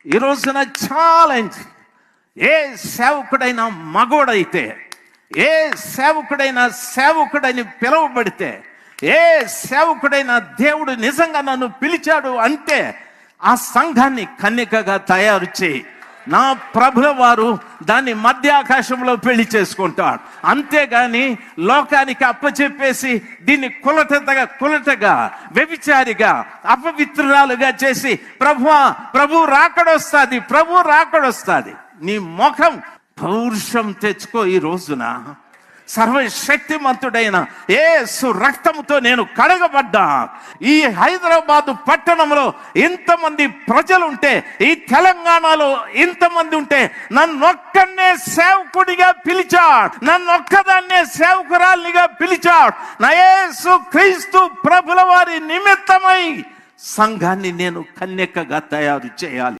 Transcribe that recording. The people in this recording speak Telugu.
ఈ రోజున ఛాలెంజ్. ఏ సేవకుడైనా మగోడైతే, ఏ సేవకుడైనా సేవకుడని పిలువబడితే, ఏ సేవకుడైనా దేవుడు నిజంగా నన్ను పిలిచాడు అంటే ఆ సంఘాన్ని కన్యకగా తయారు చేయి. నా ప్రభుల వారు దాన్ని మధ్యాకాశంలో పెళ్లి చేసుకుంటాడు. అంతేగాని లోకానికి అప్పచెప్పేసి దీన్ని కులటగా వ్యభిచారిగా అపవిత్రురాలుగా చేసి ప్రభు రాకడొస్తుంది. నీ ముఖం పౌరుషం తెచ్చుకో. ఈ రోజున సర్వశక్తిమంతుడైన యేసు రక్తంతో నేను కడగబడ్డా. ఈ హైదరాబాదు పట్టణంలో ఇంతమంది ప్రజలుంటే, ఈ తెలంగాణలో ఇంతమంది ఉంటే, నన్నొక్కనే సేవకుడిగా పిలిచాడు, నన్నొక్కదాన్నే సేవకురాలిగా పిలిచాడు. నా యేసు క్రీస్తు ప్రభుల వారి నిమిత్తమై సంఘాన్ని నేను కన్యకగా తయారు చేయాలి.